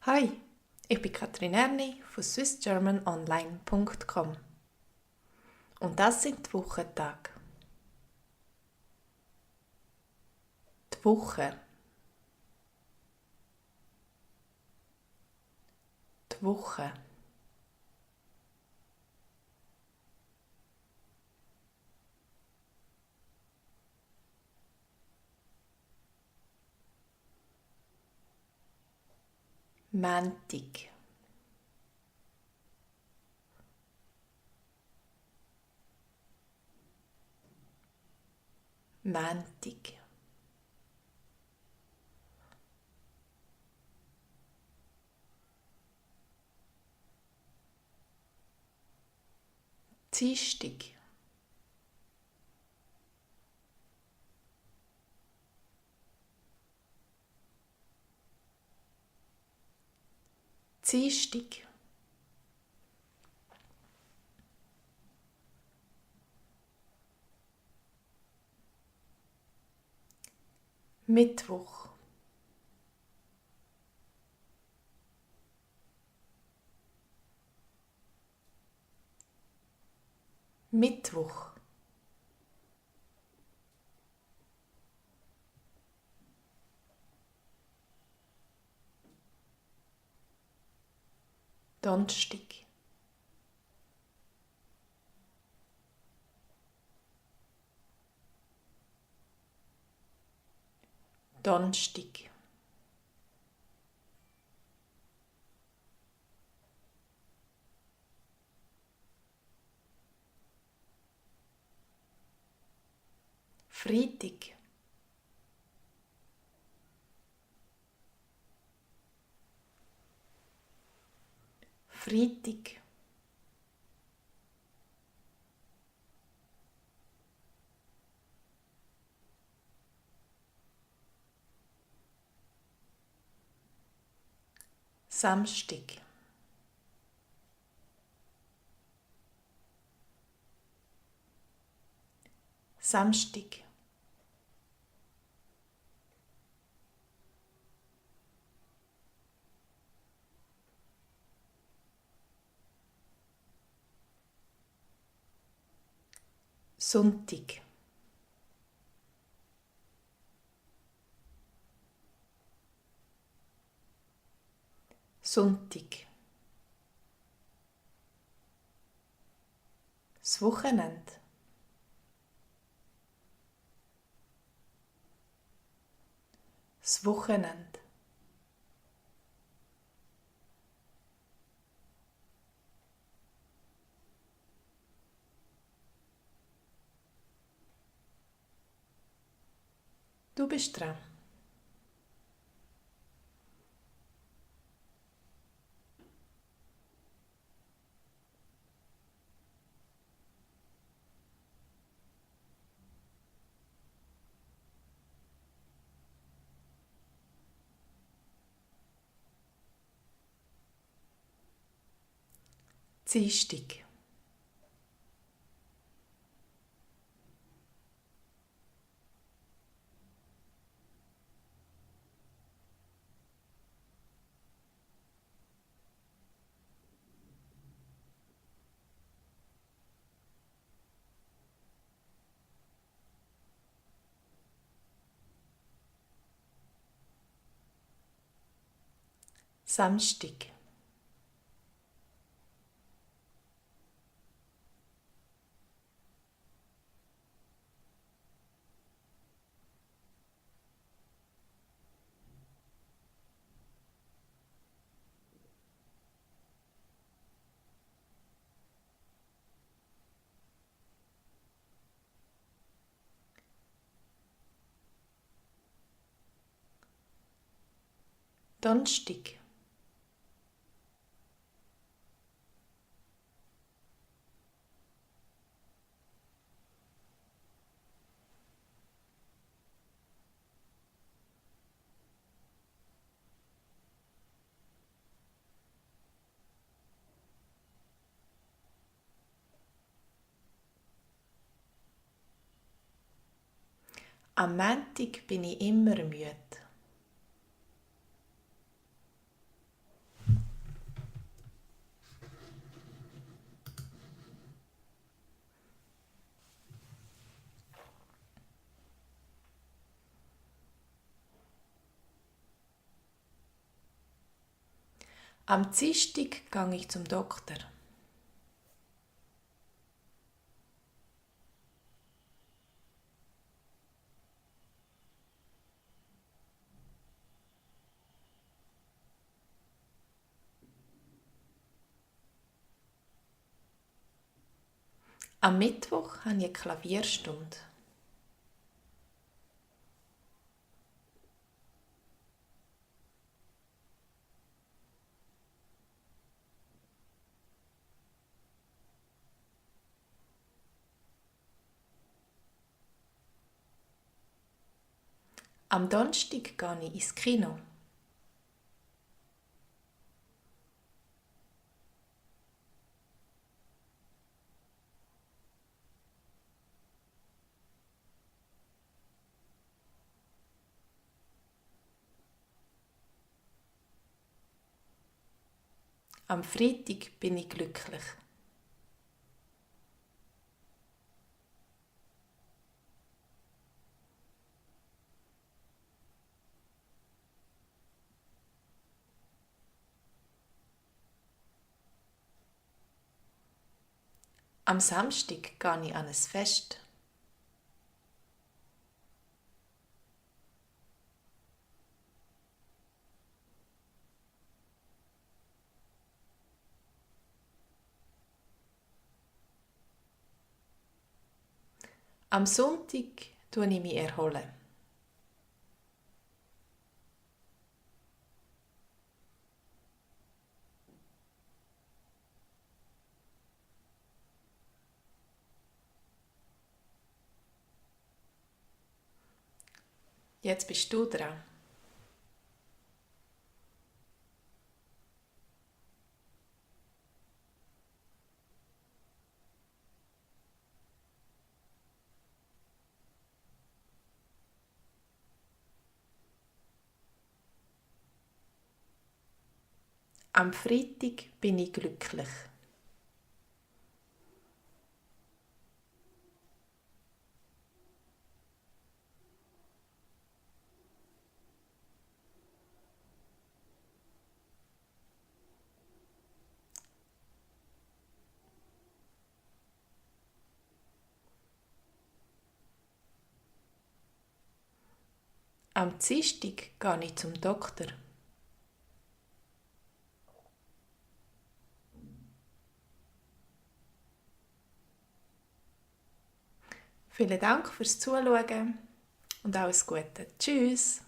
Hi, ich bin Katrin Erni von swissgermanonline.com und das sind die Wochentage. Die Woche, die Woche. Montag, Montag. Dienstag, Dienstag, Mittwoch, Mittwoch, Donnerstag, Donnerstag, Freitag, Freitag, Samstag, Samstag, Sonntag, Sonntag. Das Wochenende, das Wochenende. Du bist dran. Dienstag, Samstag, Donnerstag, am Montag bin ich immer müde. Am Dienstag gehe ich zum Doktor. Am Mittwoch habe ich eine Klavierstunde. Am Donnerstag gehe ich ins Kino. Am Freitag bin ich glücklich. Am Samstag gehe ich an ein Fest. Am Sonntag erhole ich mich. Jetzt bist du dran. Am Freitag bin ich glücklich. Am Dienstag gehe ich zum Doktor. Vielen Dank fürs Zuschauen und alles Gute. Tschüss!